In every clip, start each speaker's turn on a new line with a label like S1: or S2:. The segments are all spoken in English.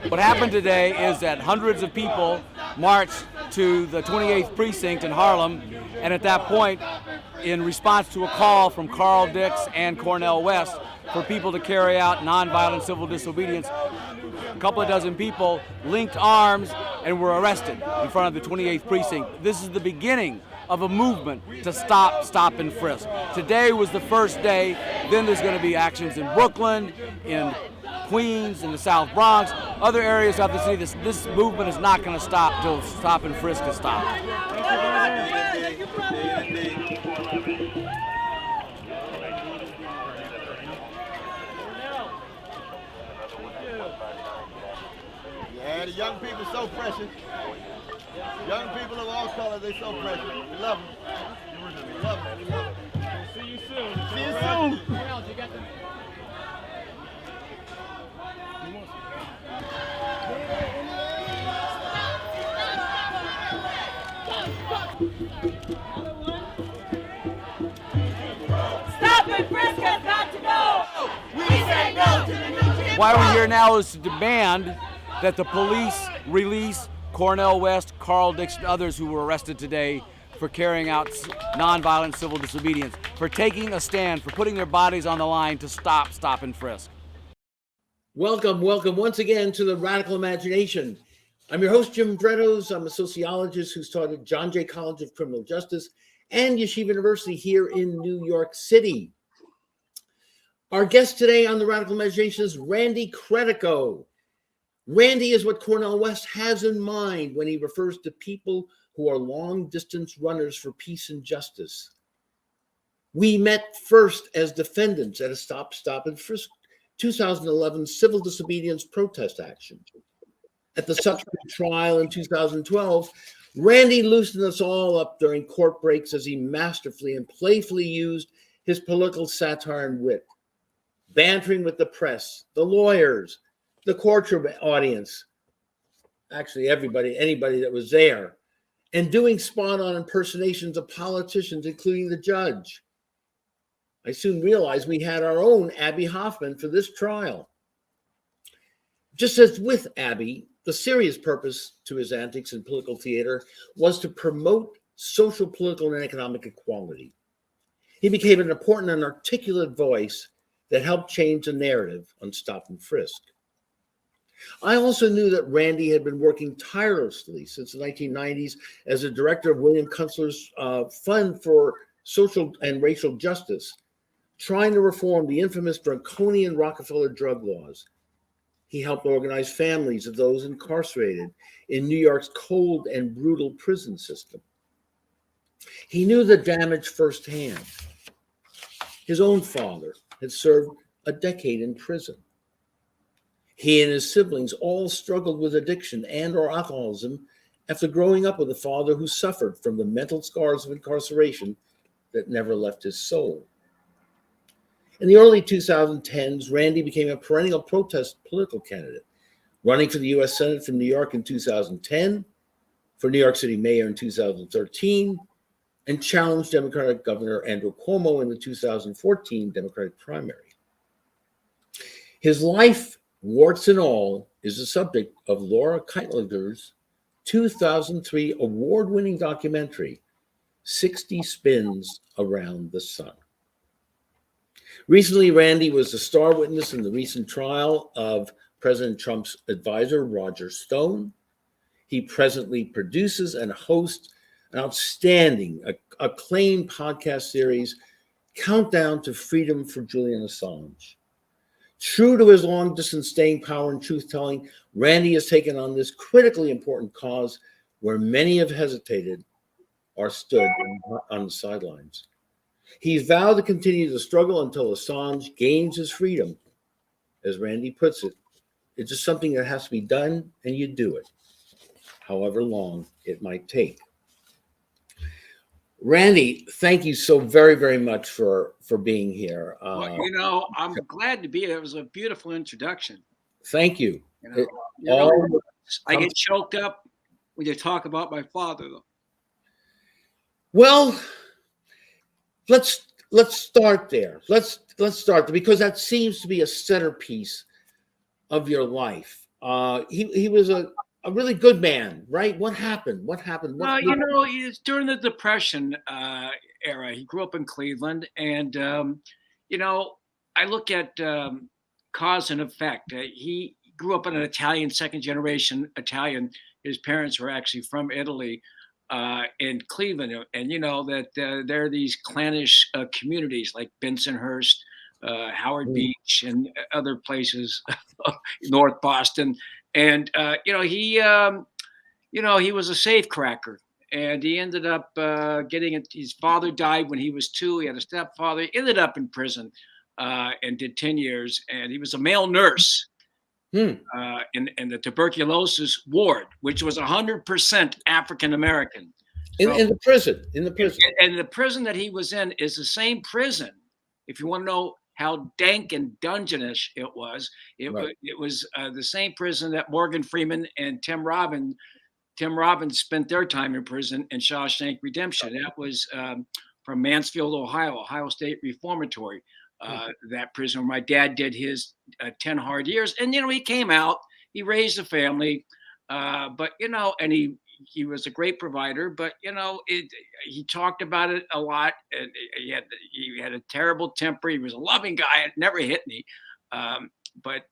S1: What happened today is that hundreds of people marched to the 28th precinct in Harlem, and at that point, in response to a call from Carl Dix and Cornel West for people to carry out nonviolent civil disobedience, a couple of dozen people linked arms and were arrested in front of the 28th precinct. This is the beginning of a movement to stop, stop, and frisk. Today was the first day. Then there's going to be actions in Brooklyn, in Queens, in the South Bronx, other areas of the city. This movement is not going to stop till stop and frisk is stopped.
S2: Yeah, the young people are so precious. Young people of all colors, they're so precious. We love them. We love them. We love them.
S3: See you soon.
S2: See you soon.
S4: Stop and frisk has got to go. We say no to the new Jim
S1: Why we're here now is to demand that the police release Cornel West, Carl Dix, and others who were arrested today for carrying out nonviolent civil disobedience, for taking a stand, for putting their bodies on the line to stop, stop, and frisk.
S5: Welcome once again to the Radical Imagination. I'm your host, Jim Vrettos. I'm a sociologist who's taught at John Jay College of Criminal Justice and Yeshiva University here in New York City. Our guest today on the Radical Imagination is Randy Credico. Randy is what Cornel West has in mind when he refers to people who are long-distance runners for peace and justice. We met first as defendants at a Stop, Stop and Frisk 2011 civil disobedience protest action. At the subsequent trial in 2012, Randy loosened us all up during court breaks as he masterfully and playfully used his political satire and wit, bantering with the press, the lawyers, the courtroom audience, actually anybody that was there, and doing spot-on impersonations of politicians, including the judge. I soon realized we had our own Abby Hoffman for this trial. Just as with Abby, the serious purpose to his antics in political theater was to promote social, political, and economic equality. He became an important and articulate voice that helped change the narrative on Stop and Frisk. I also knew that Randy had been working tirelessly since the 1990s as a director of William Kunstler's Fund for Social and Racial Justice, trying to reform the infamous draconian Rockefeller drug laws. He helped organize families of those incarcerated in New York's cold and brutal prison system. He knew the damage firsthand. His own father had served a decade in prison. He and his siblings all struggled with addiction and or alcoholism after growing up with a father who suffered from the mental scars of incarceration that never left his soul. In the early 2010s, Randy became a perennial protest political candidate, running for the U.S. Senate from New York in 2010, for New York City mayor in 2013, and challenged Democratic Governor Andrew Cuomo in the 2014 Democratic primary. His life, warts and all, is the subject of Laura Keitlinger's 2003 award-winning documentary, 60 Spins Around the Sun. Recently, Randy was a star witness in the recent trial of President Trump's advisor, Roger Stone. He presently produces and hosts an outstanding, acclaimed podcast series, Countdown to Freedom for Julian Assange. True to his long-distance staying power and truth-telling, Randy has taken on this critically important cause where many have hesitated or stood on the sidelines. He's vowed to continue the struggle until Assange gains his freedom. As Randy puts it, it's just something that has to be done, and you do it, however long it might take. Randy, thank you so very, very much for being here.
S6: Well, I'm glad to be here. It was a beautiful introduction.
S5: Thank you.
S6: I get choked up when you talk about my father, though.
S5: Well, let's start there. Let's start there, because that seems to be a centerpiece of your life. He was a really good man, right? What happened? What happened?
S6: It's during the Depression era. He grew up in Cleveland, and I look at cause and effect. He grew up in an Italian, second generation Italian. His parents were actually from Italy, in Cleveland, and there are these clannish communities like Bensonhurst, Howard Beach, and other places, North Boston, and he was a safecracker, and he ended up getting it. His father died when he was 2. He had a stepfather. He ended up in prison and did 10 years. And he was a male nurse in the tuberculosis ward, which was 100% African American.
S5: In the prison.
S6: And the prison that he was in is the same prison. If you want to know how dank and dungeonish it was, it was the same prison that Morgan Freeman and Tim Robbins spent their time in prison in Shawshank Redemption. That was from Mansfield, Ohio State Reformatory. That prison where my dad did his 10 hard years. And, he came out, he raised a family, but, and he was a great provider, but, he talked about it a lot. And he had a terrible temper. He was a loving guy. It never hit me. But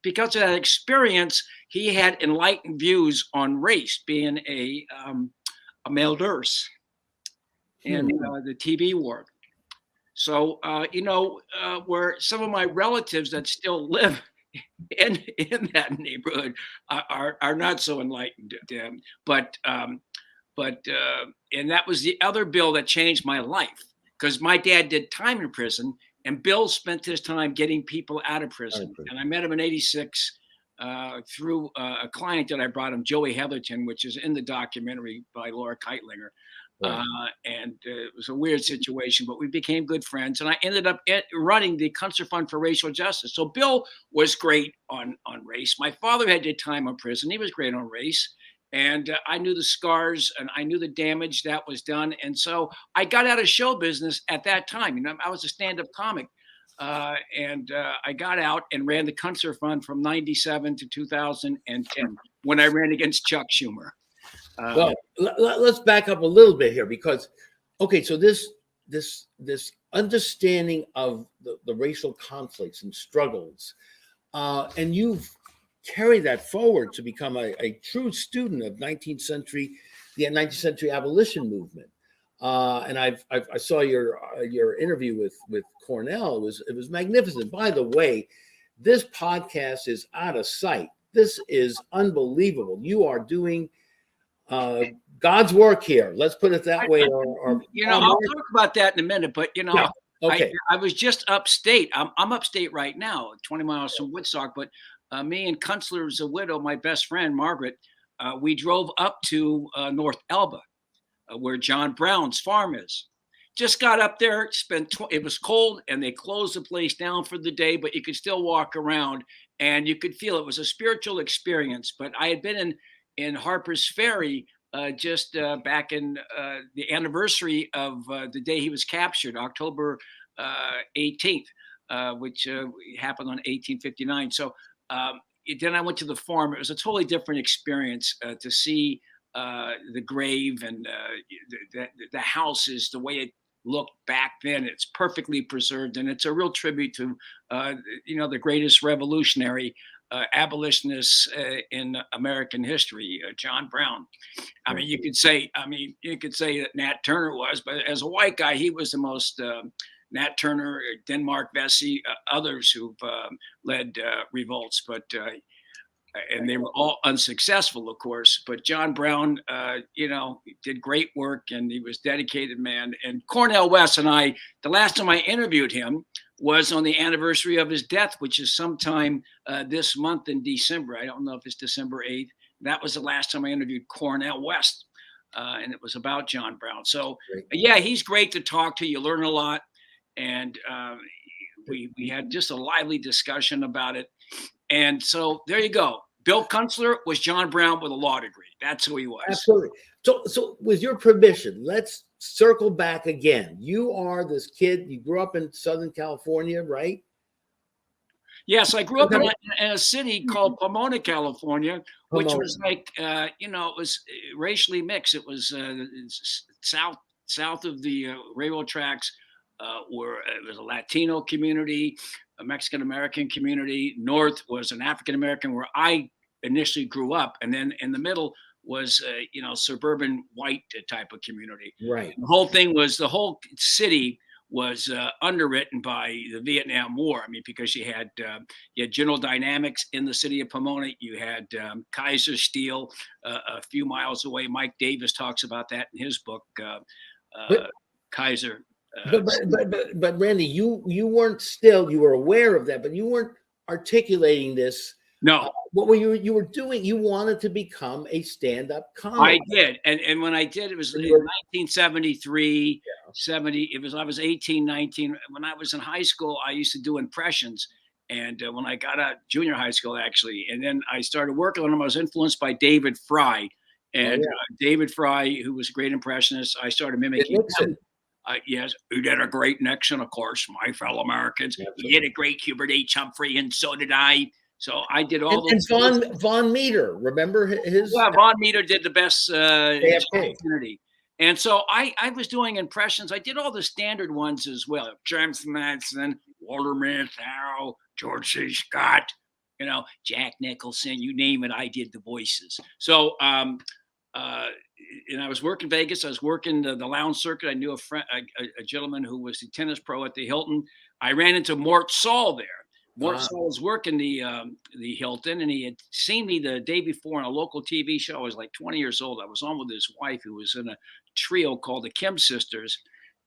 S6: because of that experience, he had enlightened views on race, being a male nurse in the TB ward. So, where some of my relatives that still live in that neighborhood are not so enlightened. But and that was the other bill that changed my life, because my dad did time in prison, and Bill spent his time getting people out of prison. And I met him in '86 through a client that I brought him, Joey Heatherton, which is in the documentary by Laura Keitlinger. And it was a weird situation, but we became good friends. And I ended up running the Kunstler Fund for Racial Justice. So Bill was great on race. My father had did time in prison. He was great on race. And I knew the scars and I knew the damage that was done. And so I got out of show business at that time. I was a stand-up comic. And I got out and ran the Kunstler Fund from '97 to 2010 when I ran against Chuck Schumer.
S5: Well, let's back up a little bit here, because, okay, so this understanding of the racial conflicts and struggles, and you've carried that forward to become a true student of the 19th century abolition movement. And I saw your interview with Cornel. It was magnificent. By the way, this podcast is out of sight. This is unbelievable. You are doing God's work here. Let's put it that way.
S6: I'll talk about that in a minute, but
S5: okay.
S6: I was just upstate. I'm upstate right now, 20 miles from Woodstock, but me and Kunstler's widow, my best friend, Margaret, we drove up to North Elba, where John Brown's farm is. Just got up there, it was cold, and they closed the place down for the day, but you could still walk around, and you could feel it was a spiritual experience. But I had been in Harper's Ferry just back in the anniversary of the day he was captured, October 18th, which happened on 1859. So then I went to the farm. It was a totally different experience to see the grave and the houses, the way it looked back then. It's perfectly preserved, and it's a real tribute to the greatest revolutionary abolitionists in American history, John Brown. I mean, you could say that Nat Turner was, but as a white guy, he was the most. Nat Turner, Denmark Vesey, others who've led revolts, but and they were all unsuccessful, of course. But John Brown, did great work, and he was a dedicated man. And Cornel West and I, the last time I interviewed him was on the anniversary of his death, which is sometime this month in December. I don't know if it's December 8th. That was the last time I interviewed Cornel West, and it was about John Brown. So, yeah, he's great to talk to. You learn a lot. And we had just a lively discussion about it. And so there you go. Bill Kunstler was John Brown with a law degree. That's who he was.
S5: Absolutely. So with your permission, let's circle back again. You are this kid. You grew up in Southern California, right?
S6: Yes, I grew up in a city called Pomona, California, which
S5: Pomona.
S6: was like, it was racially mixed. It was south of the railroad tracks, where it was a Latino community, a Mexican American community. North was an African American, where I initially grew up, and then in the middle was suburban white type of community.
S5: Right.
S6: The whole city was underwritten by the Vietnam War. I mean, because you had General Dynamics in the city of Pomona. You had Kaiser Steel a few miles away. Mike Davis talks about that in his book,
S5: But-
S6: Kaiser.
S5: But Randy, you you were aware of that, but you weren't articulating this.
S6: No,
S5: What were you were doing? You wanted to become a stand-up comic.
S6: I did. And when I did, it was in 1973, 70. I was 18, 19. When I was in high school, I used to do impressions. And when I got out junior high school, actually, and then I started working on them, I was influenced by David Fry. And David Fry, who was a great impressionist, I started mimicking him. Yes, who did a great Nixon, of course, my fellow Americans. He did a great Hubert H. Humphrey, and so did I. So I did all
S5: and
S6: those.
S5: Von Meter, remember his?
S6: Yeah, Von Meter did the best
S5: opportunity.
S6: And so I was doing impressions. I did all the standard ones as well. James Madison, Walter Matthau, George C. Scott, Jack Nicholson, you name it, I did the voices. So and I was working Vegas. I was working the lounge circuit. I knew a gentleman who was the tennis pro at the Hilton. I ran into Mort Saul there. Mort Saul was working the Hilton, and he had seen me the day before on a local TV show. I was like 20 years old. I was on with his wife, who was in a trio called the Kim Sisters.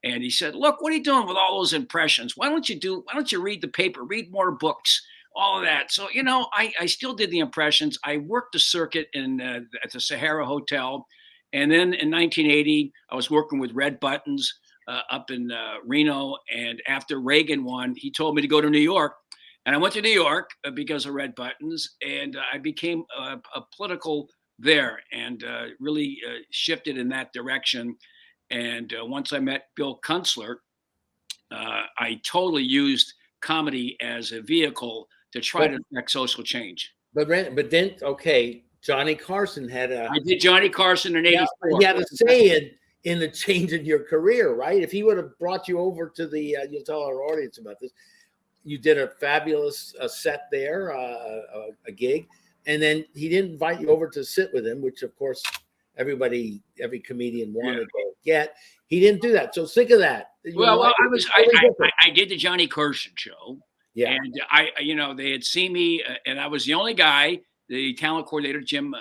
S6: And he said, "Look, what are you doing with all those impressions? Why don't you read the paper, read more books, all of that?" So, I still did the impressions. I worked the circuit at the Sahara Hotel. And then in 1980, I was working with Red Buttons up in Reno. And after Reagan won, he told me to go to New York. And I went to New York because of Red Buttons. And I became a political there and really shifted in that direction. And once I met Bill Kunstler, I totally used comedy as a vehicle to try to affect social change.
S5: But then, okay, Johnny Carson had a.
S6: I did Johnny Carson in '84.
S5: He had a say in the change in your career, right? If he would have brought you over to the, you'll tell our audience about this. You did a fabulous set there, a gig, and then he didn't invite you over to sit with him, which of course every comedian wanted to get. He didn't do that. So think of that.
S6: I did the Johnny Carson show.
S5: Yeah.
S6: And they had seen me, and I was the only guy. The talent coordinator, Jim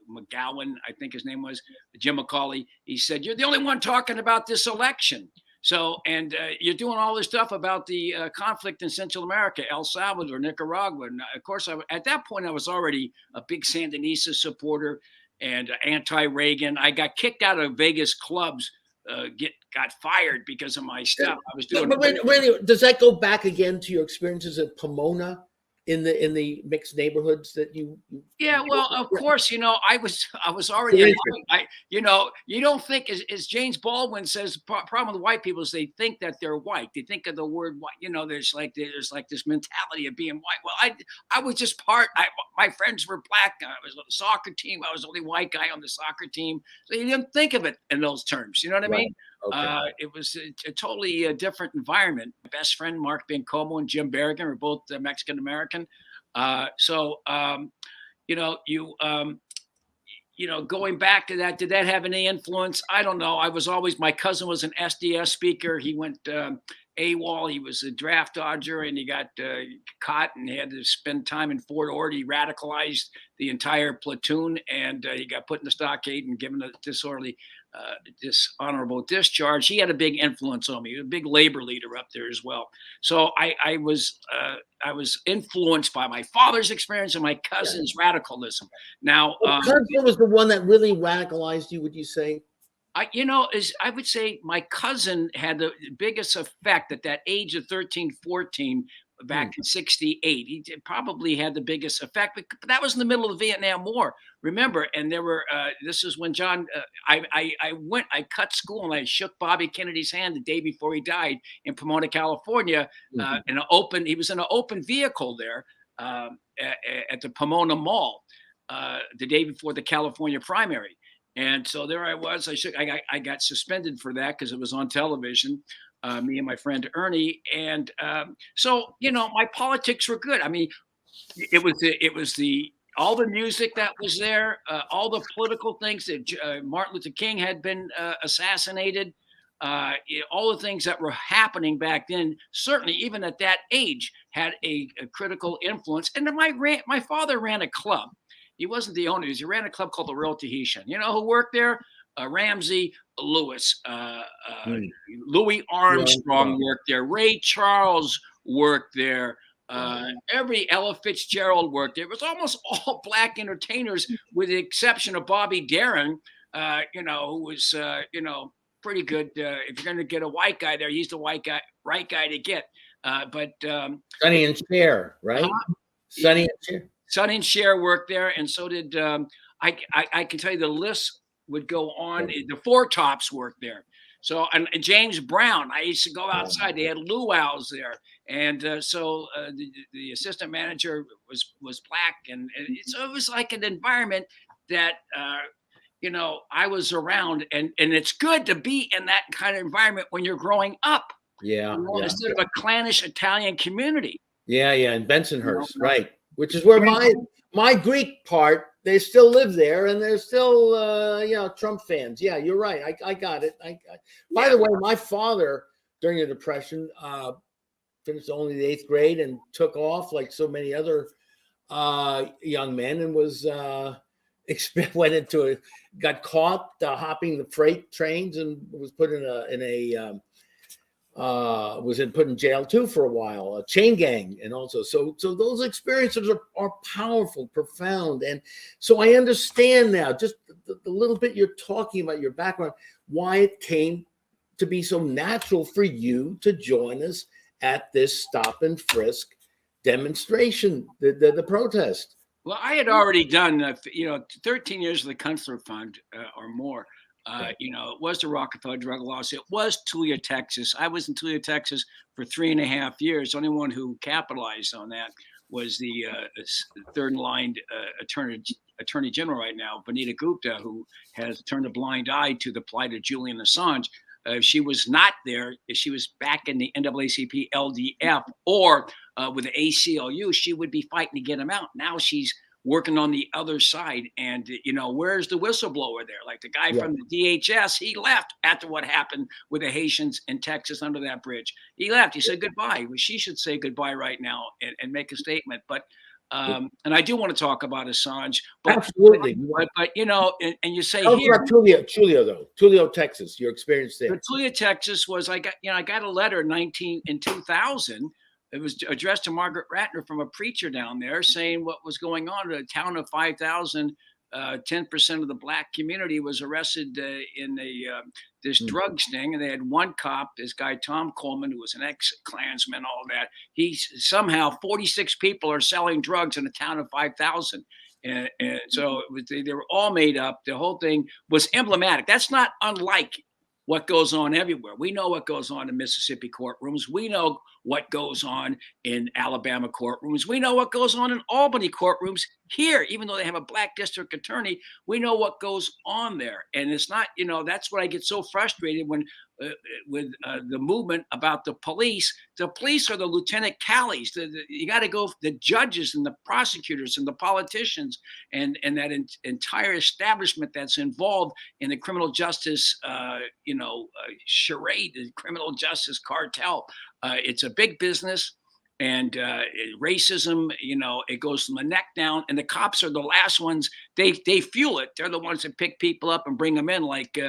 S6: McGowan, I think his name was, Jim McCauley, he said, "You're the only one talking about this election. So, and you're doing all this stuff about the conflict in Central America, El Salvador, Nicaragua." And of course, at that point, I was already a big Sandinista supporter and anti-Reagan. I got kicked out of Vegas clubs, got fired because of my stuff. I was doing.
S5: But does that go back again to your experiences at Pomona? In the mixed neighborhoods that you
S6: well, of course, I was already you don't think, as James Baldwin says, problem with white people is they think that they're white. They think of the word white, there's like this mentality of being white. Well, I was just my friends were black. I was on the soccer team. I was the only white guy on the soccer team. So you didn't think of it in those terms. You know what I mean? Okay. It was a totally different environment. My best friend, Mark Bencomo, and Jim Berrigan were both Mexican American. Going back to that, did that have any influence? I don't know. My cousin was an SDS speaker. He went AWOL. He was a draft dodger, and he got caught and had to spend time in Fort Ord. He radicalized the entire platoon, and he got put in the stockade and given a dishonorable discharge. He had a big influence on me. He was a big labor leader up there as well. So I was influenced by my father's experience and my cousin's radicalism. Now,
S5: cousin was the one that really radicalized you, would you say?
S6: I would say my cousin had the biggest effect at that age of 13, 14, back in '68. Probably had the biggest effect, but that was in the middle of the Vietnam War. Remember, and there were. This is when John. I cut school and I shook Bobby Kennedy's hand the day before he died in Pomona, California. In an open. He was in an open vehicle there at the Pomona Mall the day before the California primary. And so there I was. I got suspended for that because it was on television. Me and my friend Ernie, and so my politics were good. I mean, it was all the music that was there, all the political things that Martin Luther King had been assassinated, all the things that were happening back then. Certainly, even at that age, had a critical influence. And then my father ran a club. He wasn't the owner. He ran a club called the Real Tahitian. You know who worked there? Ramsey Lewis, Louis Armstrong worked there. Ray Charles worked there. Every Ella Fitzgerald worked there. It was almost all black entertainers, with the exception of Bobby Darin, who was, pretty good. If you're going to get a white guy there, he's the right guy to get. But
S5: Sonny and Cher, right? Sonny and Cher.
S6: Sonny and Cher worked there, and so did I can tell you the list would go on. The Four Tops worked there. So and James Brown, I used to go outside. They had luau's there, and so the assistant manager was black, and so it was like an environment that I was around, and it's good to be in that kind of environment when you're growing up. Instead of a clannish Italian community.
S5: In Bensonhurst, right? Which is where my Greek part, they still live there, and they're still Trump fans. Yeah, you're right. I got it. By the way, my father during the Depression finished only the 8th grade and took off like so many other young men, and was got caught hopping the freight trains, and was put put in jail too for a while, a chain gang, and also so those experiences are powerful, profound, and so I understand now just the little bit you're talking about, your background, why it came to be so natural for you to join us at this Stop and Frisk demonstration, the protest.
S6: Well, I had already done 13 years of the Kunstler Fund or more. It was the Rockefeller drug laws. It was Tulia, Texas. I was in Tulia, Texas for 3.5 years. The only one who capitalized on that was the third in line attorney general right now, Vanita Gupta, who has turned a blind eye to the plight of Julian Assange. If she was not there, if she was back in the NAACP LDF or with the ACLU, she would be fighting to get him out. Now she's working on the other side. And, where's the whistleblower there? Like the guy from the DHS, he left after what happened with the Haitians in Texas under that bridge. He left. He said goodbye. Well, she should say goodbye right now and make a statement. But and I do want to talk about Assange. But,
S5: absolutely.
S6: But and you say
S5: here.
S6: Here.
S5: About Tulia, Texas, your experience there.
S6: Tulia, Texas was, I got a letter in 2000. It was addressed to Margaret Ratner from a preacher down there saying what was going on in a town of 5,000. 10% of the black community was arrested in this drug sting, and they had one cop, this guy Tom Coleman, who was an ex-Klansman, all that. Somehow 46 people are selling drugs in a town of 5,000. And so they were all made up. The whole thing was emblematic. That's not unlike what goes on everywhere. We know what goes on in Mississippi courtrooms. We know what goes on in Alabama courtrooms. We know what goes on in Albany courtrooms here, even though they have a black district attorney. We know what goes on there. And it's not, that's what I get so frustrated when with the movement about the police. The police are the Lieutenant Callies. You got to go the judges and the prosecutors and the politicians and that entire establishment that's involved in the criminal justice, charade, the criminal justice cartel. It's a big business, and racism, it goes from the neck down, and the cops are the last ones. They fuel it. They're the ones that pick people up and bring them in, like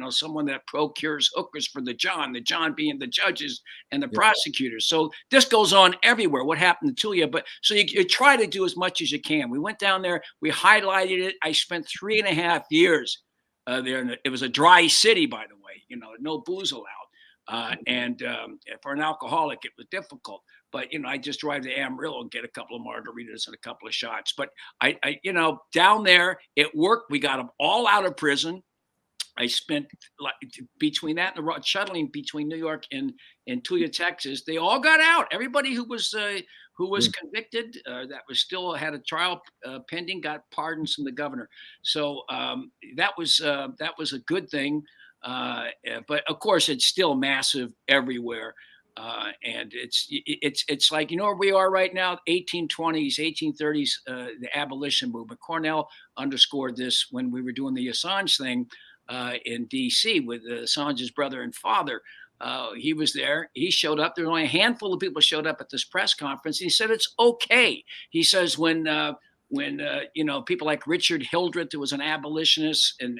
S6: someone that procures hookers for the John being the judges and the prosecutors. So this goes on everywhere. What happened to Tulia? But so you try to do as much as you can. We went down there. We highlighted it. I spent 3.5 years there. It was a dry city, by the way. No booze allowed. And for an alcoholic, it was difficult. But I just drive to Amarillo and get a couple of margaritas and a couple of shots. But I down there it worked. We got them all out of prison. I spent between that and the shuttling between New York and Tulia, Texas. They all got out. Everybody who was convicted, that was still had a trial pending, got pardons from the governor. So that was a good thing. But of course, it's still massive everywhere. And it's like, where we are right now, 1820s, 1830s, the abolition movement. Cornell underscored this when we were doing the Assange thing in D.C. with Assange's brother and father. He was there. He showed up. There were only a handful of people showed up at this press conference. He said it's okay. He says when people like Richard Hildreth, who was an abolitionist, and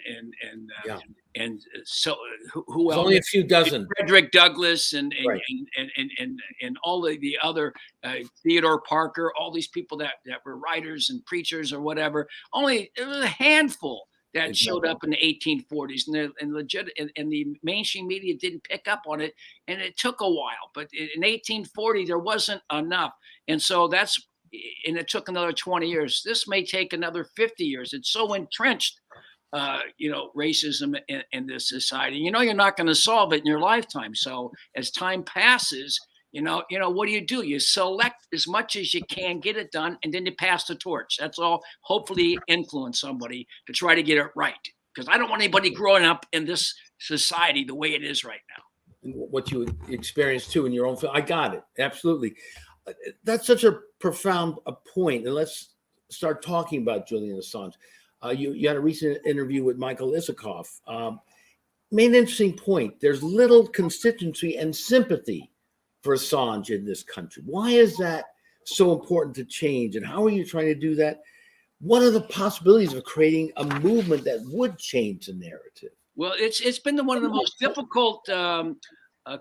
S6: so who else?
S5: Only a few dozen.
S6: Frederick Douglass and
S5: Right.
S6: and all of the other Theodore Parker, all these people that were writers and preachers or whatever. Only it was a handful that showed up in the 1840s, and the mainstream media didn't pick up on it, and it took a while. But in 1840, there wasn't enough, and so and it took another 20 years. This may take another 50 years. It's so entrenched, racism in this society. You're not going to solve it in your lifetime. So as time passes, what do? You select as much as you can, get it done, and then you pass the torch. That's all. Hopefully influence somebody to try to get it right. Because I don't want anybody growing up in this society the way it is right now.
S5: What you experienced too in your own film. I got it. Absolutely. That's such a profound point. And let's start talking about Julian Assange. You had a recent interview with Michael Isikoff. Made an interesting point. There's little constituency and sympathy for Assange in this country. Why is that so important to change? And how are you trying to do that? What are the possibilities of creating a movement that would change the narrative?
S6: Well, it's been one of the most difficult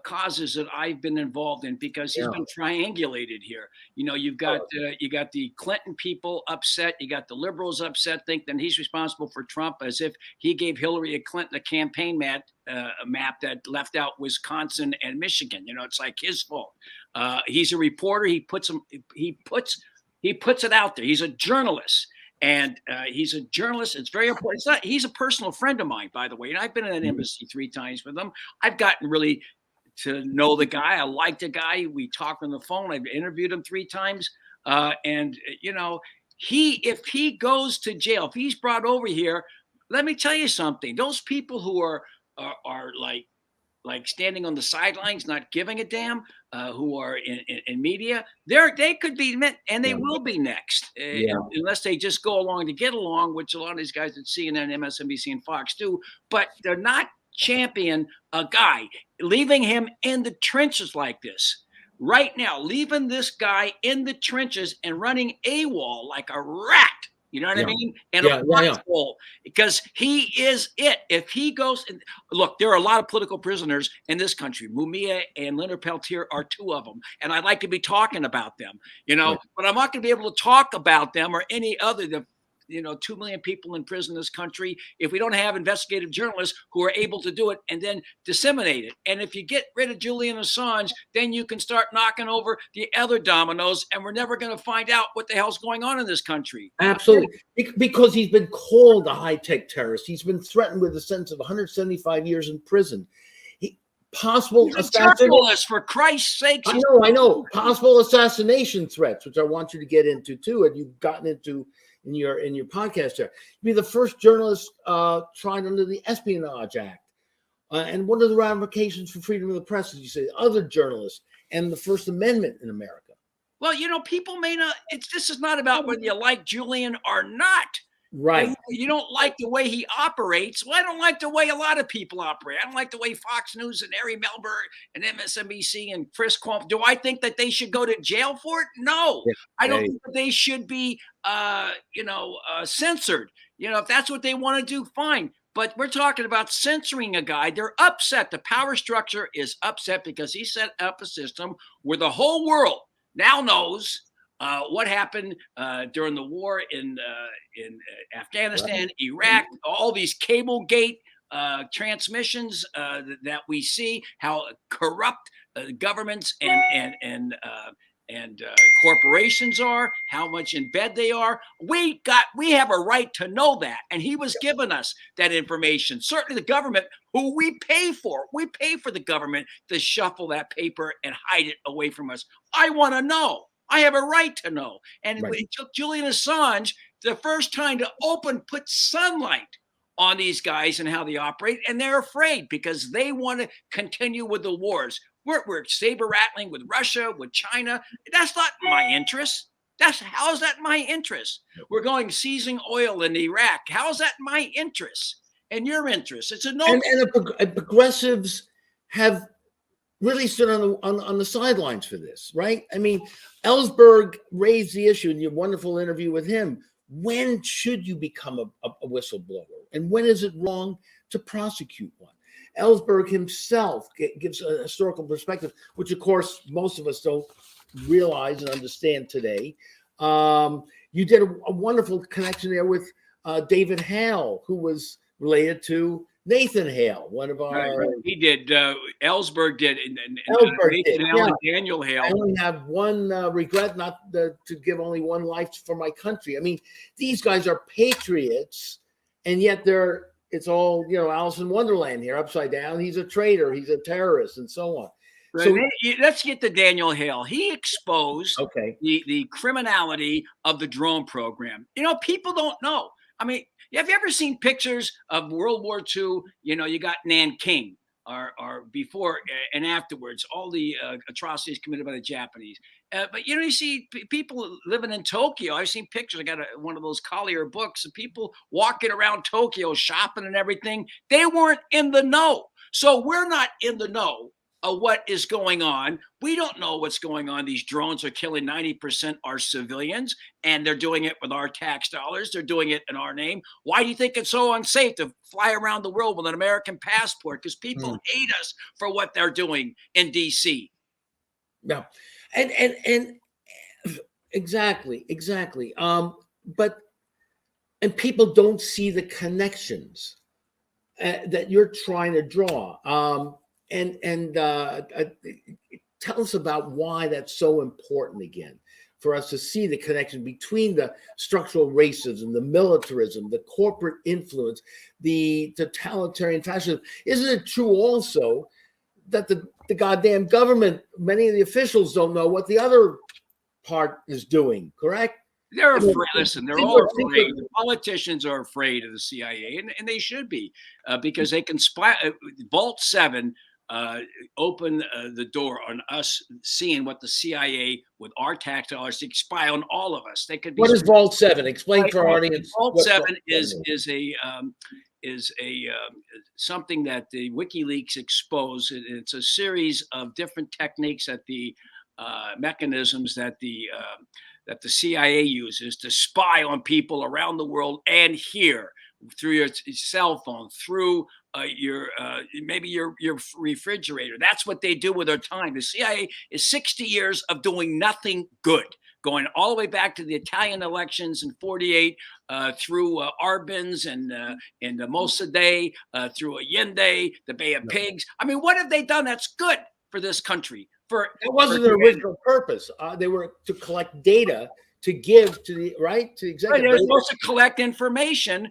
S6: causes that I've been involved in, because he's been triangulated here. You've got the Clinton people upset, you got the liberals upset, think that he's responsible for Trump, as if he gave Hillary Clinton a campaign map that left out Wisconsin and Michigan. It's like his fault. He's a reporter. He puts it out there. He's a journalist. And he's a journalist. It's very important. He's a personal friend of mine, by the way. And I've been in an embassy 3 times with him. I've gotten really to know the guy. I like the guy. We talk on the phone. I've interviewed him 3 times. And if he goes to jail, if he's brought over here, let me tell you something. Those people who are like standing on the sidelines, not giving a damn, who are in media, they could be, and they will be next, unless they just go along to get along, which a lot of these guys at CNN, MSNBC, and Fox do. But they're not champion a guy, leaving him in the trenches like this. Right now, leaving this guy in the trenches and running AWOL like a rat. You know what I mean? And a foxhole, because he is it. If he goes, look, there are a lot of political prisoners in this country. Mumia and Leonard Peltier are 2 of them. And I'd like to be talking about them, but I'm not going to be able to talk about them or any other. 2 million people in prison in this country, if we don't have investigative journalists who are able to do it and then disseminate it. And if you get rid of Julian Assange, then you can start knocking over the other dominoes, and we're never going to find out what the hell's going on in this country.
S5: Absolutely. Because he's been called a high-tech terrorist. He's been threatened with a sentence of 175 years in prison. Possible assassination, for Christ's sake. I know. Possible assassination threats, which I want you to get into too, and you've gotten into in your podcast there. You'd be the first journalist tried under the Espionage Act. And what are the ramifications for freedom of the press, as you say, other journalists and the First Amendment in America?
S6: Well, people may not, this is not about whether you like Julian or not.
S5: Right.
S6: You don't like the way he operates. Well, I don't like the way a lot of people operate. I don't like the way Fox News and Ari Melber and MSNBC and Frisk. Do I think that they should go to jail for it? No. Yeah. I don't think that they should be, censored. If that's what they want to do, fine. But we're talking about censoring a guy. They're upset. The power structure is upset because he set up a system where the whole world now knows what happened during the war in Afghanistan, Iraq, all these Cablegate transmissions that we see, how corrupt governments and corporations are, how much in bed they are. We have a right to know that, and he was giving us that information. Certainly the government, who we pay for the government to shuffle that paper and hide it away from us. I want to know. I have a right to know. And it took Julian Assange the first time to put sunlight on these guys and how they operate, and they're afraid because they want to continue with the wars. We're saber rattling with Russia, with China. That's not my interest. How is that my interest? We're going seizing oil in Iraq. How is that my interest and your interest? It's a no.
S5: And progressives have really stood on the sidelines for this, right? I mean, Ellsberg raised the issue in your wonderful interview with him. When should you become a whistleblower? And when is it wrong to prosecute one? Ellsberg himself gives a historical perspective, which, of course, most of us don't realize and understand today. You did a wonderful connection there with David Hale, who was related to Nathan Hale, one of our.
S6: He did. Ellsberg did. And
S5: Ellsberg did.
S6: Hale and Daniel Hale.
S5: I only have one regret, not to give only one life for my country. I mean, these guys are patriots, and yet it's all, Alice in Wonderland here, upside down. He's a traitor. He's a terrorist, and so on.
S6: Right. So let's get to Daniel Hale. He exposed the criminality of the drone program. People don't know. I mean, have you ever seen pictures of World War II? You got Nanking or before and afterwards, all the atrocities committed by the Japanese. But you see people living in Tokyo. I've seen pictures. I got one of those Collier books of people walking around Tokyo, shopping and everything. They weren't in the know. So we're not in the know of what is going on. We don't know what's going on. These drones are killing 90% our civilians, and they're doing it with our tax dollars. They're doing it in our name. Why do you think it's so unsafe to fly around the world with an American passport? Because people hate us for what they're doing in D.C.
S5: Yeah, and exactly. But people don't see the connections that you're trying to draw. And tell us about why that's so important again, for us to see the connection between the structural racism, the militarism, the corporate influence, the totalitarian fascism. Isn't it true also that the goddamn government, many of the officials don't know what the other part is doing, correct?
S6: They're afraid. Listen, they're all afraid. The politicians are afraid of the CIA, and they should be, because they can spy. Vault 7 open the door on us seeing what the CIA with our tax dollars to spy on all of us. They could be.
S5: What is Vault 7? Explain for our audience.
S6: Vault 7 is something that the WikiLeaks exposed. It's a series of different techniques that the mechanisms that the CIA uses to spy on people around the world and here through your cell phone, through maybe your refrigerator. That's what they do with their time. The CIA is 60 years of doing nothing good, going all the way back to the Italian elections in '48, through Arbenz and the Mossadegh, through Allende, the Bay of Pigs. I mean, what have they done that's good for this country?
S5: It wasn't their original purpose. They were to collect data to give to the executive.
S6: Right, they're supposed to collect information.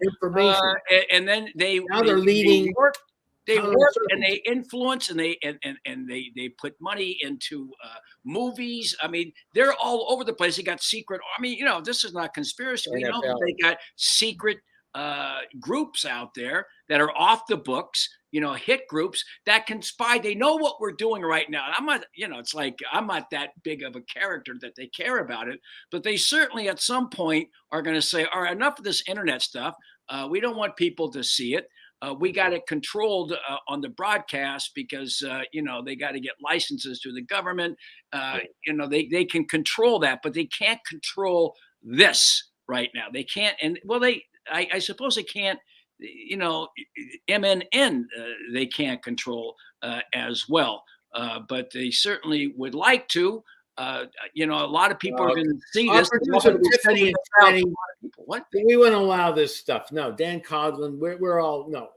S6: And then they're
S5: leading.
S6: They work and they influence and they put money into movies. I mean, they're all over the place. They got secret. I mean, this is not conspiracy. We know that they got secret groups out there that are off the books. Hit groups that can spy. They know what we're doing right now. And I'm not, it's like I'm not that big of a character that they care about it, but they certainly at some point are going to say, all right, enough of this internet stuff. We don't want people to see it. We got it controlled on the broadcast because, they got to get licenses to the government. They can control that, but they can't control this right now. They can't. And I suppose they can't. MNN they can't control as well, but they certainly would like to. A lot of people are going to see this.
S5: What? We wouldn't allow this stuff. No, Dan Coughlin. We're all no.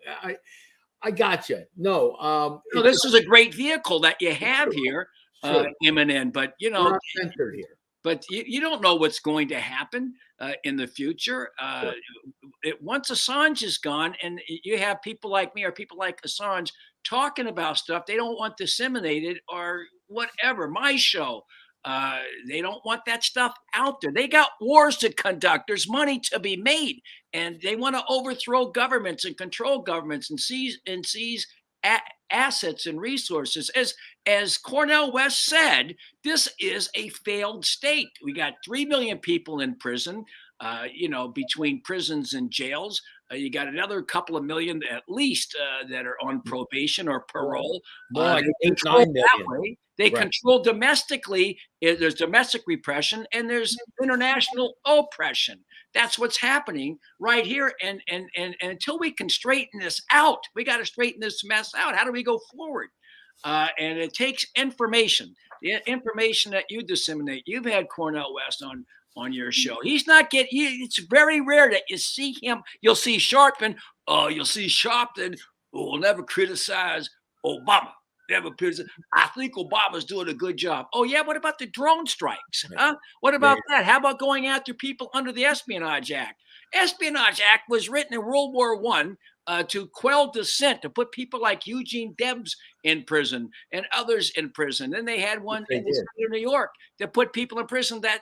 S5: I got you. No,
S6: So this is a great vehicle that you have here,
S5: sure.
S6: MNN, but
S5: We're not centered here.
S6: but you don't know what's going to happen in the future.
S5: Sure.
S6: Once Assange is gone, and you have people like me or people like Assange talking about stuff they don't want disseminated or whatever. My show, they don't want that stuff out there. They got wars to conduct. There's money to be made, and they want to overthrow governments and control governments and seize assets and resources. As Cornel West said, this is a failed state. We got 3 million people in prison, between prisons and jails. You got another couple of million at least that are on probation or parole.
S5: More like
S6: They
S5: 8,
S6: control
S5: 9 million.
S6: that way. They
S5: Right.
S6: control domestically. There's domestic repression and there's international oppression. That's what's happening right here. And until we can straighten this out, we got to straighten this mess out. How do we go forward? And it takes information. The information that you disseminate. You've had Cornel West on your show. He's not getting. It's very rare that you see him. You'll see Sharpton. You'll see Sharpton who will never criticize Obama. Never criticize. I think Obama's doing a good job. Oh yeah, what about the drone strikes? Huh? What about that? How about going after people under the Espionage Act? Espionage Act was written in World War I to quell dissent, to put people like Eugene Debs in prison and others in prison. Then they had one in the state of New York that put people in prison that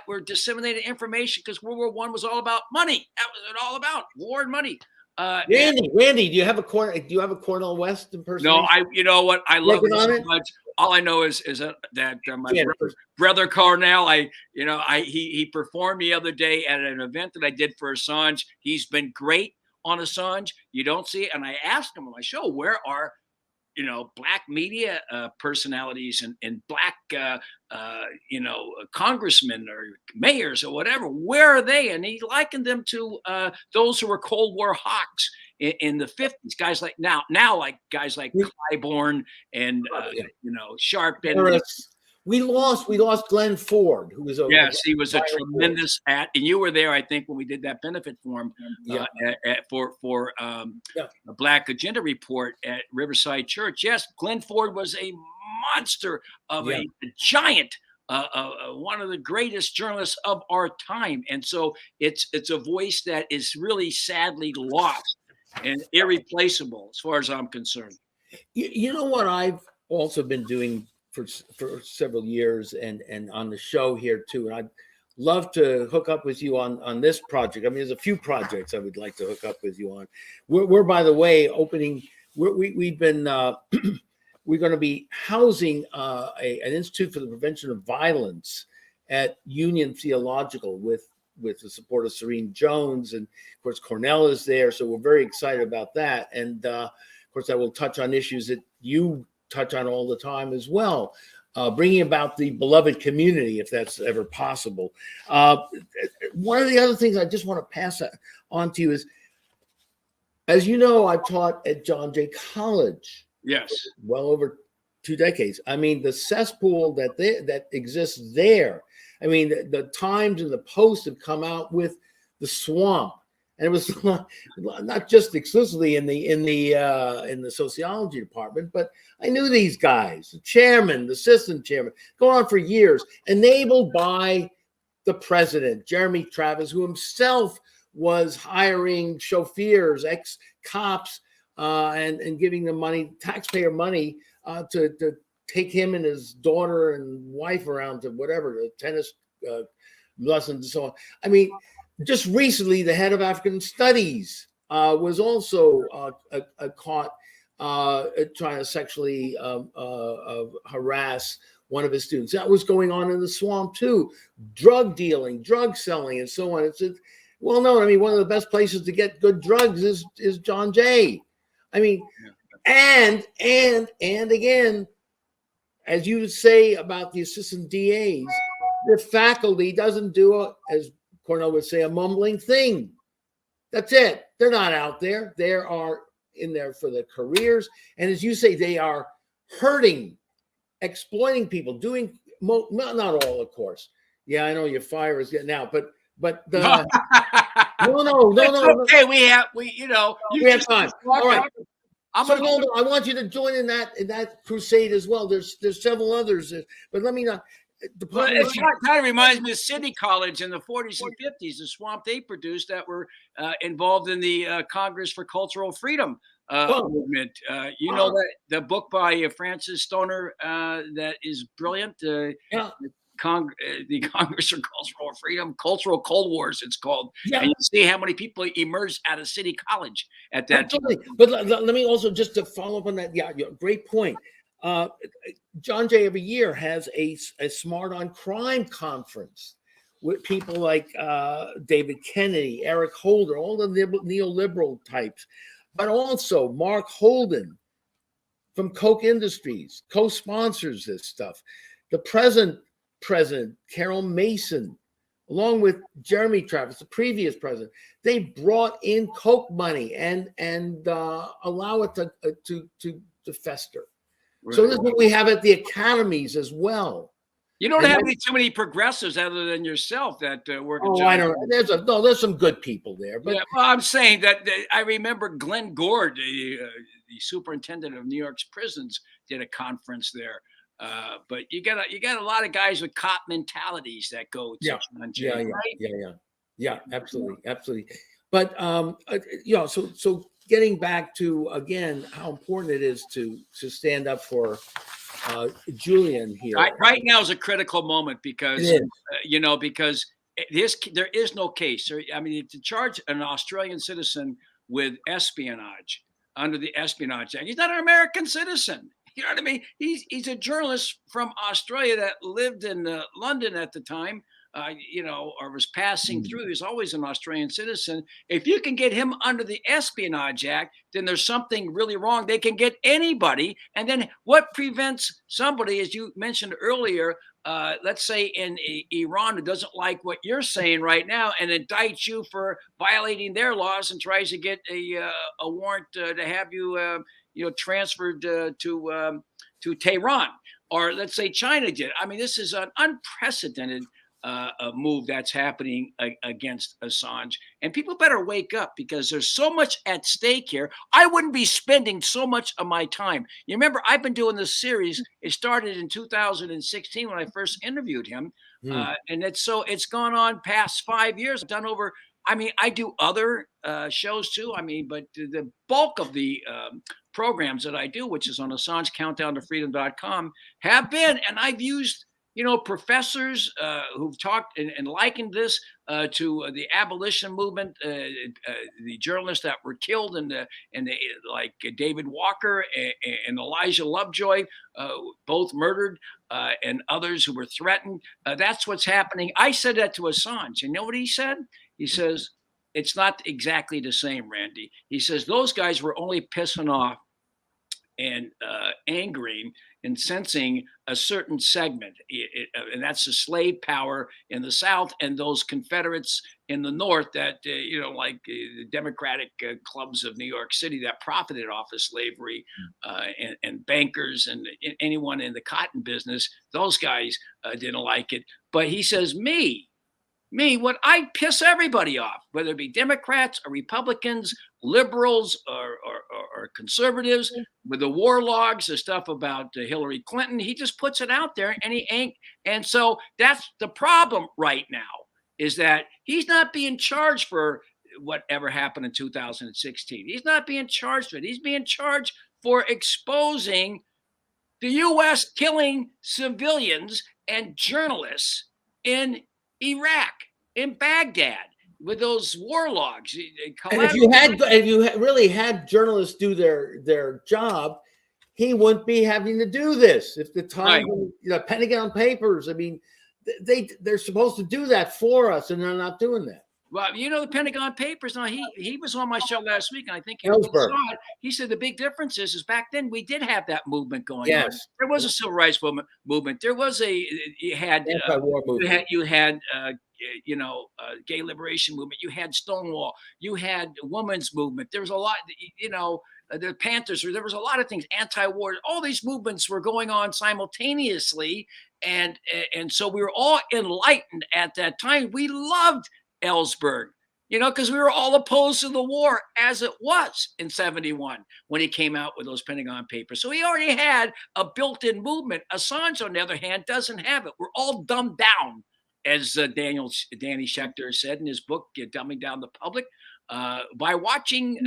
S6: were disseminating information because World War I was all about money. That was it all about, war and money.
S5: Randy, do you have a Cornel West impersonation?
S6: No, you know what? I love it so
S5: it?
S6: much. All I know is that my brother Cornel, he performed the other day at an event that I did for Assange. He's been great on Assange. You don't see it. And I asked him on my show, where are black media personalities and black, congressmen or mayors or whatever? Where are they? And he likened them to those who were Cold War hawks in the 50s. Guys like like guys like Claiborne and Sharpton.
S5: We lost Glenn Ford, who was
S6: he was a tremendous and you were there, I think, when we did that benefit for him for a Black Agenda Report at Riverside Church. Yes, Glenn Ford was a monster of a giant, one of the greatest journalists of our time, and so it's a voice that is really sadly lost and irreplaceable as far as I'm concerned.
S5: You know what I've also been doing for several years and on the show here too, and I'd love to hook up with you on this project. I mean, there's a few projects I would like to hook up with you on. We're by the way opening. We've been we're going to be housing an Institute for the Prevention of Violence at Union Theological with the support of Serene Jones, and of course Cornel is there. So we're very excited about that, and of course I will touch on issues that you touch on all the time as well, bringing about the beloved community, if that's ever possible. One of the other things I just want to pass on to you is, as you know, I've taught at John Jay College.
S6: Yes.
S5: Well over 2 decades. I mean, the cesspool that exists there. I mean, the Times and the Post have come out with the swamp. And it was not just exclusively in the sociology department, but I knew these guys, the chairman, the assistant chairman, going on for years, enabled by the president, Jeremy Travis, who himself was hiring chauffeurs, ex-cops, and giving them money, taxpayer money, to take him and his daughter and wife around to whatever, the tennis lessons and so on. I mean, just recently, the head of African Studies was also caught trying to sexually harass one of his students. That was going on in the swamp too. Drug dealing, drug selling, and so on. It's well known. I mean, one of the best places to get good drugs is John Jay. I mean, and again, as you say about the assistant DAs, the faculty doesn't do as Cornel would say, a mumbling thing. That's it. They're not out there. They are in there for their careers. And as you say, they are hurting, exploiting people, doing, not all, of course. Yeah, I know your fire is getting out, but no.
S6: Okay, we have time.
S5: We have time. All right.
S6: I'm
S5: So
S6: gonna
S5: no, I want you to join in that crusade as well. There's several others, but let me not.
S6: Well, it kind of reminds me of City College in the 40s and 50s, the swamp they produced that were involved in the Congress for Cultural Freedom movement. You know that the book by Francis Stoner that is brilliant.
S5: Yeah.
S6: The Congress for Cultural Freedom, Cultural Cold Wars, it's called.
S5: Yeah.
S6: And you see how many people emerged out of City College at that
S5: Absolutely.
S6: time.
S5: But let me also just to follow up on that. Yeah, great point. John Jay every year has a Smart on Crime conference with people like David Kennedy, Eric Holder, all the neoliberal types, but also Mark Holden from Koch Industries co-sponsors this stuff. The present president, Carol Mason, along with Jeremy Travis, the previous president, they brought in Koch money and allow it to fester. Right. So this is what we have at the academies as well.
S6: You don't have too many progressives other than yourself that work.
S5: Oh, I don't. There's some good people there, but
S6: yeah, well, I'm saying that I remember Glenn Gord, the superintendent of New York's prisons, did a conference there. But you got a lot of guys with cop mentalities that go.
S5: Yeah, absolutely. But so getting back to again how important it is to stand up for Julian here.
S6: Right now is a critical moment because because there is no case. I mean, to charge an Australian citizen with espionage under the Espionage Act, he's not an American citizen. You know what I mean? He's a journalist from Australia that lived in London at the time, or was passing through. He was always an Australian citizen. If you can get him under the Espionage Act, then there's something really wrong. They can get anybody. And then what prevents somebody, as you mentioned earlier, let's say in Iran, who doesn't like what you're saying right now and indicts you for violating their laws and tries to get a warrant to have you transferred to Tehran, or let's say China did. I mean, this is an unprecedented move that's happening against Assange, and people better wake up because there's so much at stake here. I wouldn't be spending so much of my time. You remember, I've been doing this series. It started in 2016 when I first interviewed him, and it's gone on past 5 years. I've done over. I mean, I do other shows too. I mean, but the bulk of the programs that I do, which is on AssangeCountdownToFreedom.com, have been, and I've used, professors who've talked and likened this to the abolition movement, the journalists that were killed, and like David Walker and Elijah Lovejoy, both murdered, and others who were threatened. That's what's happening. I said that to Assange. You know what he said? He says, it's not exactly the same, Randy. He says, those guys were only pissing off and angering and sensing a certain segment. And that's the slave power in the South and those Confederates in the North that, like the Democratic clubs of New York City that profited off of slavery, and bankers and anyone in the cotton business. Those guys didn't like it. But he says, what I piss everybody off, whether it be Democrats or Republicans, liberals or conservatives, with the war logs, the stuff about Hillary Clinton, he just puts it out there and he ain't. And so that's the problem right now, is that he's not being charged for whatever happened in 2016. He's not being charged for it. He's being charged for exposing the U.S. killing civilians and journalists in Iraq, in Baghdad, with those war logs.
S5: And if you really had journalists do their job, he wouldn't be having to do this. If the time, Pentagon Papers, I mean, they're supposed to do that for us, and they're not doing that.
S6: Well, the Pentagon Papers. Now he was on my show last week, and I think he saw it. He said the big difference is back then we did have that movement going on. There was a civil rights movement. There was you had anti-war movement. You had gay liberation movement. You had Stonewall. You had women's movement. There was a lot. The Panthers. There was a lot of things. Anti-war. All these movements were going on simultaneously, and so we were all enlightened at that time. We loved Ellsberg. You know, because we were all opposed to the war as it was in 71 when he came out with those Pentagon Papers. So he already had a built-in movement. Assange, on the other hand, doesn't have it. We're all dumbed down, as Danny Schechter said in his book, Dumbing Down the Public, by watching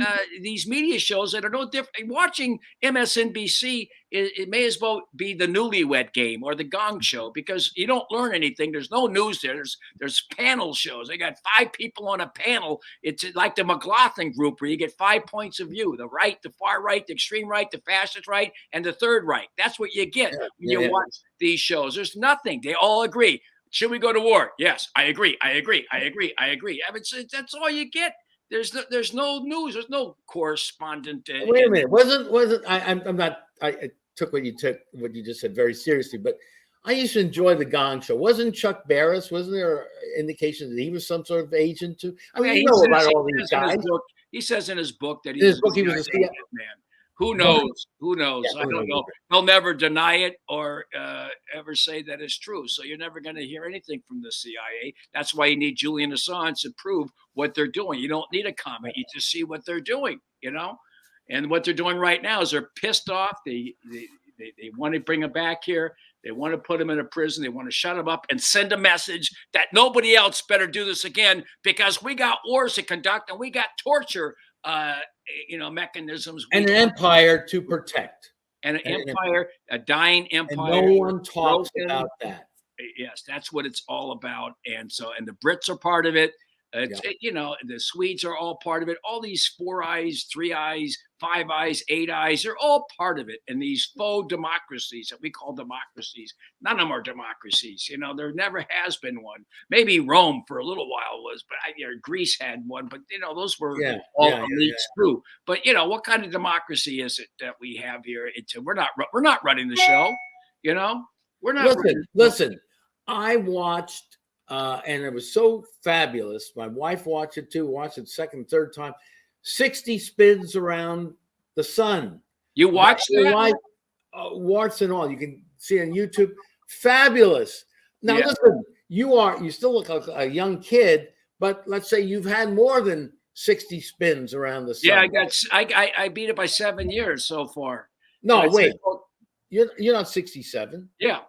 S6: these media shows that are no different. Watching MSNBC, it may as well be the Newlywed Game or the Gong Show, because you don't learn anything. There's no news there. There's panel shows. They got 5 people on a panel. It's like the McLaughlin Group, where you get 5 points of view: the right, the far right, the extreme right, the fascist right, and the third right. That's what you get when you watch these shows. There's nothing. They all agree. Should we go to war? Yes, I agree. I agree. I agree. I agree. I mean, that's all you get. There's no news. There's no correspondent.
S5: Wait a minute. Wasn't I'm not. I took what you just said very seriously, but I used to enjoy the Gong Show. Wasn't Chuck Barris? Wasn't there indication that he was some sort of agent too? I mean, you know about all these guys.
S6: He says in his book that he was a CIA man. Who knows? Who knows? I don't know. He'll never deny it or ever say that it's true. So you're never going to hear anything from the CIA. That's why you need Julian Assange to prove what they're doing. You don't need a comment. You just see what they're doing, you know? And what they're doing right now is they're pissed off. They want to bring him back here. They want to put him in a prison. They want to shut him up and send a message that nobody else better do this again, because we got wars to conduct and we got torture mechanisms,
S5: and an empire to protect,
S6: and an empire, a dying empire.
S5: And no one talks about that.
S6: Yes, that's what it's all about. And the Brits are part of it. The Swedes are all part of it. All these 4 eyes, 3 eyes, 5 eyes, 8 eyes, they're all part of it. And these faux democracies that we call democracies, none of them are democracies. You know, there never has been one. Maybe Rome for a little while was, but Greece had one. But those were all elites too. But what kind of democracy is it that we have here? We're not running the show. You know, we're not.
S5: Listen. I watched. And it was so fabulous. My wife watched it too, watched it second, third time. 60 spins around the sun.
S6: You watched it?
S5: Warts and all. You can see it on YouTube. Fabulous. Now listen, you still look like a young kid, but let's say you've had more than 60 spins around the sun.
S6: Yeah, I beat it by 7 years so far.
S5: No, wait. You're not 67.
S6: Yeah.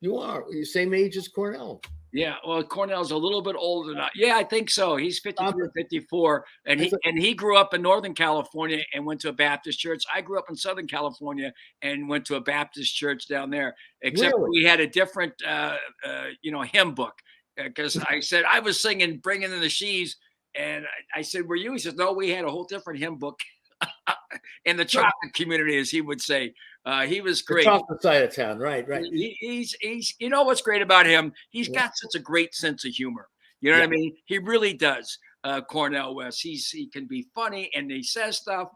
S5: You are. You're the same age as Cornel.
S6: Yeah, well, Cornell's a little bit older than I. Yeah, I think so. He's 53 or 54, and he grew up in Northern California and went to a Baptist church. I grew up in Southern California and went to a Baptist church down there. Except we had a different, hymn book, because I said I was singing "Bringing in the Sheaves," and I said, "Were you?" He said, "No, we had a whole different hymn book." In the chocolate community, as he would say. He was great.
S5: The chocolate side of town, right.
S6: He's you know what's great about him? He's got such a great sense of humor. You know what I mean? He really does. Cornel West. He can be funny, and he says stuff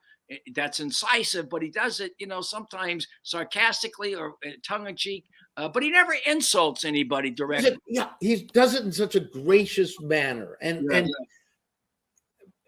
S6: that's incisive, but he does it, sometimes sarcastically or tongue in cheek. But he never insults anybody directly.
S5: He does it in such a gracious manner, and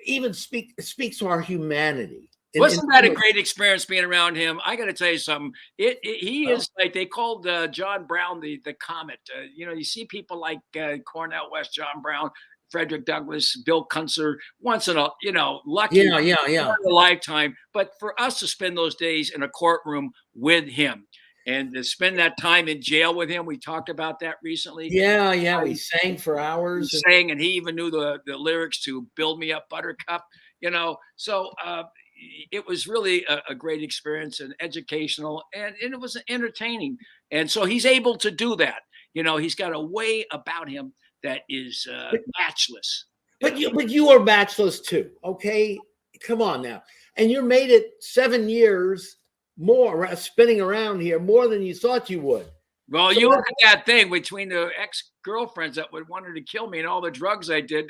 S5: even speaks to our humanity.
S6: Wasn't that a great experience being around him? I got to tell you something. He is like they called John Brown the comet. You see people like Cornel West, John Brown, Frederick Douglass, Bill Kunstler, once in a lucky a lifetime. But for us to spend those days in a courtroom with him and to spend that time in jail with him, we talked about that recently.
S5: Yeah. We sang for hours.
S6: He sang, and he even knew the lyrics to "Build Me Up, Buttercup." So. It was really a great experience and educational, and it was entertaining. And so he's able to do that. He's got a way about him that is matchless.
S5: But you are matchless too. Okay, come on now. And you made it 7 years more spinning around here more than you thought you would.
S6: Well, you look at that thing between the ex-girlfriends that would wanted to kill me and all the drugs I did.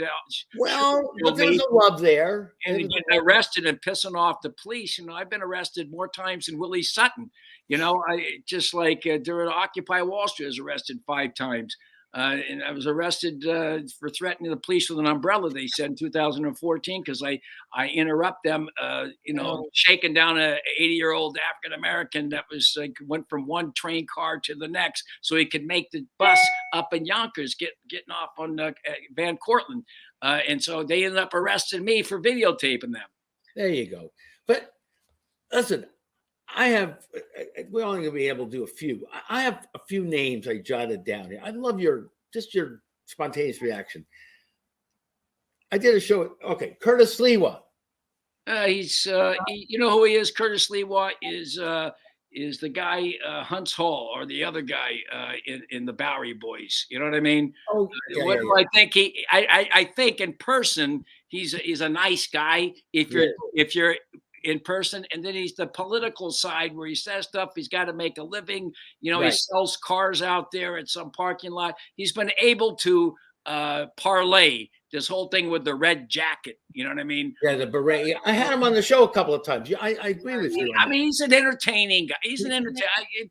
S5: But there's a love there.
S6: And getting arrested and pissing off the police. I've been arrested more times than Willie Sutton. I just like during Occupy Wall Street, I was arrested 5 times. And I was arrested for threatening the police with an umbrella, they said, in 2014, because I interrupt them, shaking down a 80-year-old African-American that was went from one train car to the next so he could make the bus up in Yonkers, getting off on Van Cortlandt. And so they ended up arresting me for videotaping them.
S5: There you go. But listen, we're only going to be able to do a few. I have a few names I jotted down here. I love your spontaneous reaction. I did a show. Okay, Curtis Lewa.
S6: You know who he is? Curtis Lewa is the guy Hunts Hall, or the other guy in the Bowery Boys. You know what I mean?
S5: Oh,
S6: what do I think? I think in person he's a nice guy. If you're in person, and then he's the political side where he says stuff. He's got to make a living. He sells cars out there at some parking lot. He's been able to parlay this whole thing with the red jacket. You know what I mean?
S5: Yeah, the beret. I had him on the show a couple of times. I agree with you.
S6: I mean, he's an entertaining guy.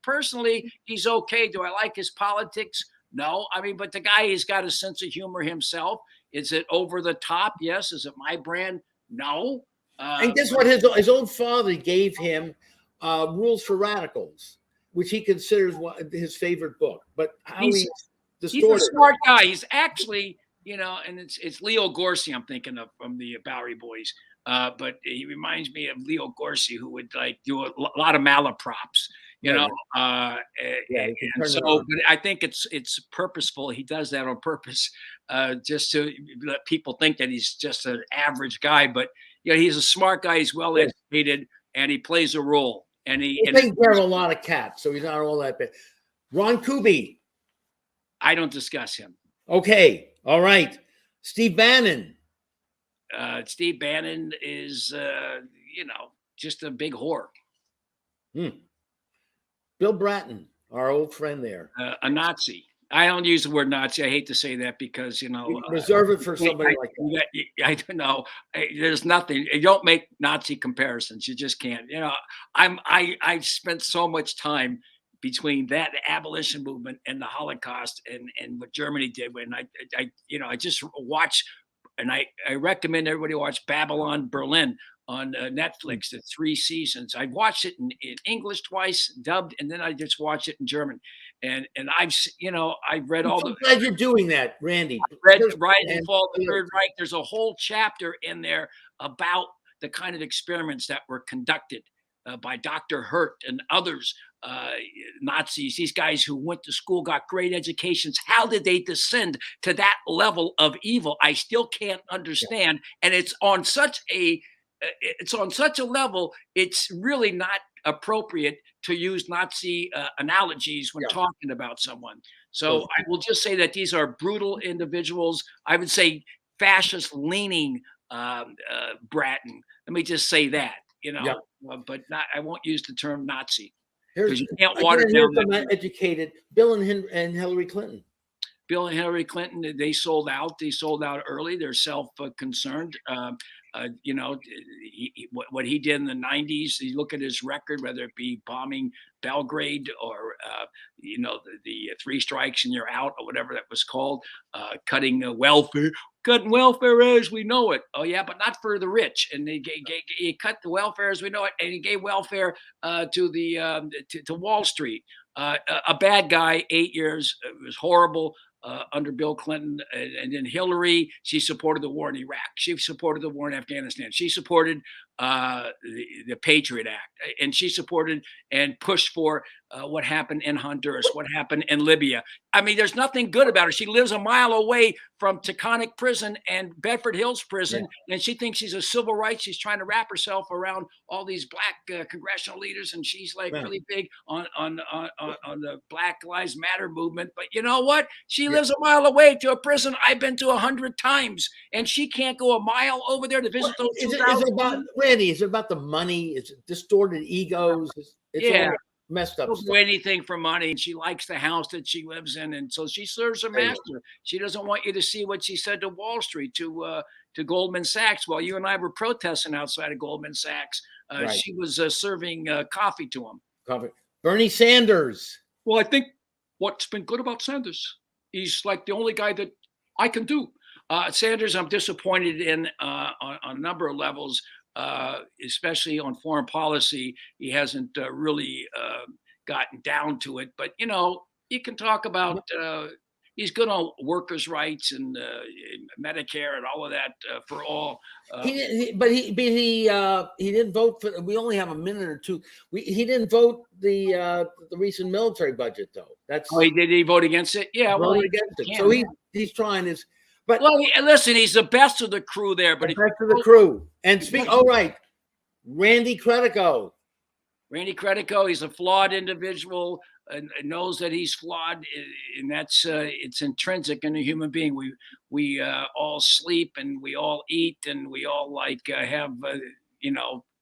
S6: Personally, he's okay. Do I like his politics? No. I mean, but the guy has got a sense of humor himself. Is it over the top? Yes. Is it my brand? No.
S5: And guess what? His old father gave him Rules for Radicals, which he considers his favorite book. But he's a
S6: smart guy. He's actually, and it's Leo Gorcey I'm thinking of from the Bowery Boys. But he reminds me of Leo Gorcey, who would do a lot of malaprops. But I think it's purposeful. He does that on purpose, just to let people think that he's just an average guy. But he's a smart guy. He's well educated, and he plays a role. And he
S5: takes care of a lot of cats, so he's not all that bad. Ron Kuby.
S6: I don't discuss him.
S5: Okay, all right. Steve Bannon.
S6: Steve Bannon is, just a big whore.
S5: Bill Bratton, our old friend there.
S6: A Nazi. I don't use the word Nazi. I hate to say that because,
S5: reserve it for somebody like that.
S6: I don't know. There's nothing. You don't make Nazi comparisons. You just can't. I've spent so much time between that abolition movement and the Holocaust and what Germany did when I just watch, and I recommend everybody watch Babylon Berlin on Netflix, the 3 seasons. I watched it in English twice, dubbed, and then I just watch it in German. And I've read all
S5: I'm glad you're doing that, Randy.
S6: Rise and Fall of the Third Reich. There's a whole chapter in there about the kind of experiments that were conducted by Dr. Hurt and others, Nazis, these guys who went to school, got great educations. How did they descend to that level of evil? I still can't understand. And it's on such a level, it's really not appropriate to use Nazi analogies when talking about someone. So I will just say that these are brutal individuals. I would say fascist-leaning Bratton. Let me just say that, but I won't use the term Nazi. Because you can't water down that.
S5: Educated Bill and Hillary Clinton.
S6: Bill and Hillary Clinton, they sold out. They sold out early. They're self-concerned. What he did in the 90s, you look at his record, whether it be bombing Belgrade or, the 3 strikes and you're out or whatever that was called, cutting welfare as we know it. Oh, yeah, but not for the rich. And he cut the welfare as we know it, and he gave welfare to Wall Street. A bad guy, 8 years. It was horrible. Under Bill Clinton, and then Hillary, she supported the war in Iraq. She supported the war in Afghanistan. She supported the Patriot Act, and she supported and pushed for what happened in Honduras, what happened in Libya. I mean, there's nothing good about her. She lives a mile away from Taconic Prison and Bedford Hills Prison, and she thinks she's a civil rights. She's trying to wrap herself around all these black congressional leaders, and she's really big on the Black Lives Matter movement. But you know what? She lives a mile away to a prison I've been to 100 times, and she can't go a mile over there to visit those 2,000.
S5: Randy, is it about the money? Is it distorted egos? It's all messed up.
S6: She'll do anything for money, and she likes the house that she lives in, and so she serves her master. She doesn't want you to see what she said to Wall Street, to Goldman Sachs. While you and I were protesting outside of Goldman Sachs, she was serving coffee to him.
S5: Bernie Sanders.
S6: Well, I think what's been good about Sanders he's like the only guy that I can do. Sanders, I'm disappointed in on a number of levels, especially on foreign policy. He hasn't really gotten down to it. But, you can talk about he's good on workers' rights and Medicare and all of that for all.
S5: He didn't vote for. We only have a minute or two. He didn't vote the recent military budget though.
S6: Did he vote against it? Yeah,
S5: voted against it. So he's trying his. But
S6: listen, he's the best of the crew there. But
S5: the best of the crew. And all right, Randy Credico.
S6: Randy Credico, he's a flawed individual and knows that he's flawed, and that's it's intrinsic in a human being. We all sleep and we all eat and we all have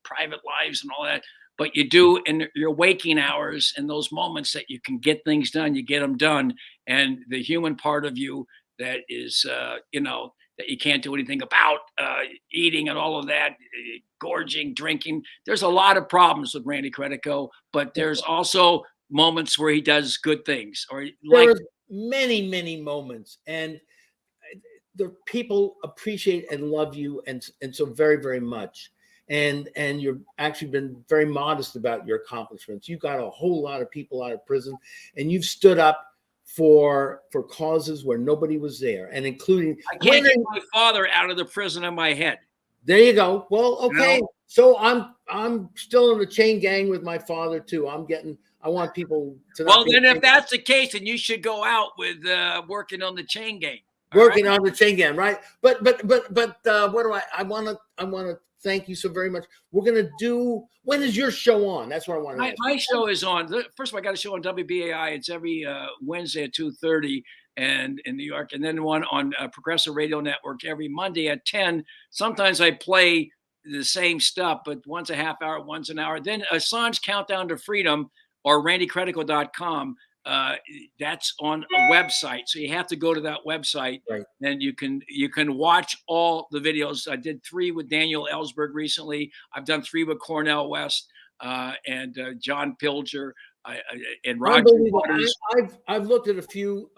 S6: private lives and all that. But you do in your waking hours and those moments that you can get things done, you get them done, and the human part of you that is that you can't do anything about, eating and all of that, gorging, drinking. There's a lot of problems with Randy Credico, but there's also moments where he does good things.
S5: There's many, many moments, and the people appreciate and love you, and so very, very much. And you've actually been very modest about your accomplishments. You got a whole lot of people out of prison, and you've stood up for causes where nobody was there, and including
S6: I can't get my father out of the prison in my head.
S5: There you go. Well, okay. So I'm still in the chain gang with my father too. I want people to.
S6: Well, then if that's the case, then you should go out with working on the chain gang.
S5: Working on the chain gang, right? But what do I want to thank you so very much. We're going to do, when is your show on? That's what I want to ask.
S6: My show is on, first of all, I got a show on WBAI. It's every Wednesday at 2:30 and in New York. And then one on Progressive Radio Network every Monday at 10. Sometimes I play the same stuff, but one's a half hour, one's an hour. Then Assange Countdown to Freedom or randycredico.com. That's on a website, so you have to go to that website,
S5: right?
S6: And you can watch all the videos. I did 3 with Daniel Ellsberg recently. I've done 3 with Cornel West and John Pilger and Roger Waters.
S5: I've looked at a few.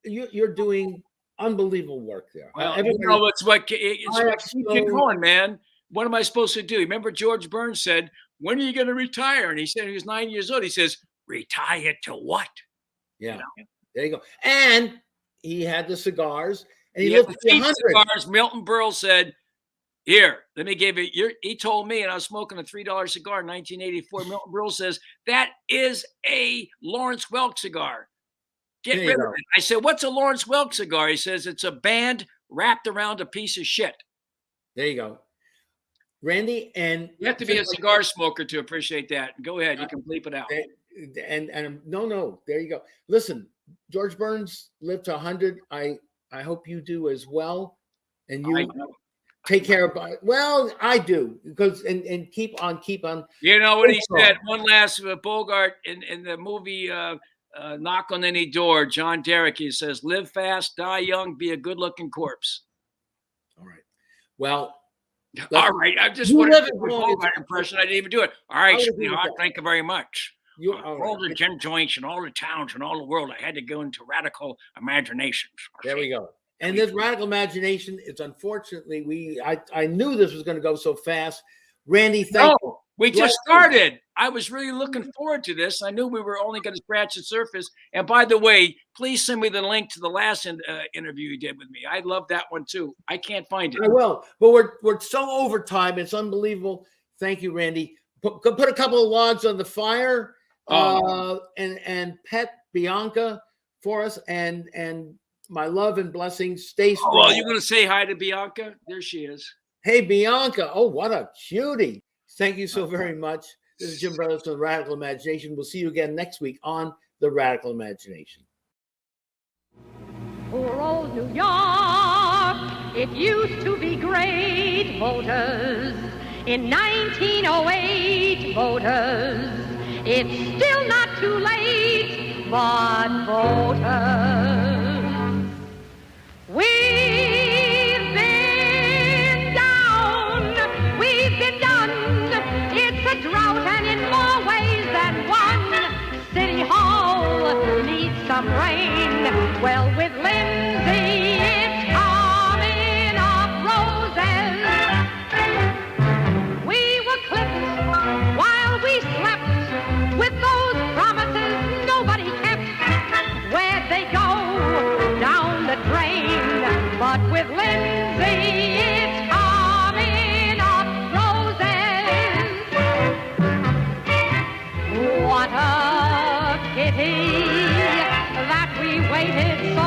S5: You're doing unbelievable work there.
S6: Well, it's what keeps you going, man. What am I supposed to do? Remember, George Burns said, "When are you going to retire?" And he said he was 9 years old. He says, "Retire to what?"
S5: Yeah, there you go. And he had the cigars, and he
S6: had
S5: looked
S6: the
S5: 100.
S6: cigars. Milton Berle said, "Here, let me give you." He told me, and I was smoking a $3 cigar in 1984. Milton Berle says that is a Lawrence Welk cigar. Get rid of it. I said, "What's a Lawrence Welk cigar?" He says, "It's a band wrapped around a piece of shit."
S5: There you go, Randy. And
S6: you have to be a cigar smoker to appreciate that. Go ahead, you can bleep it out.
S5: And no, there you go. Listen, George Burns lived to 100. I hope you do as well, and you take care of. Well, I do, because and keep on.
S6: You know what he said? One last Bogart in the movie Knock on Any Door. John Derek. He says, "Live fast, die young, be a good-looking corpse."
S5: All right. Well.
S6: All right. I just wanted to do a Bogart impression. I didn't even do it. All right, sweetheart. Thank you very much. All the gin joints and all the towns and all the world, I had to go into radical imaginations.
S5: There we go. And this radical imagination is, unfortunately, I knew this was going to go so fast. Randy, thank you.
S6: We just started. I was really looking forward to this. I knew we were only going to scratch the surface. And by the way, please send me the link to the last interview you did with me. I love that one too. I can't find it.
S5: I will. But we're so over time. It's unbelievable. Thank you, Randy. Put a couple of logs on the fire. And pet Bianca for us, and my love and blessings. Stay strong.
S6: Well, you're going to say hi to Bianca? There she is.
S5: Hey, Bianca. Oh, what a cutie. Thank you so very much. This is Jim Vrettos from The Radical Imagination. We'll see you again next week on The Radical Imagination.
S4: Poor old New York, it used to be great. Voters in 1908, voters. It's still not too late, but voters, we've been down, we've been done. It's a drought, and in more ways than one, City Hall needs some rain.
S3: pity that we waited so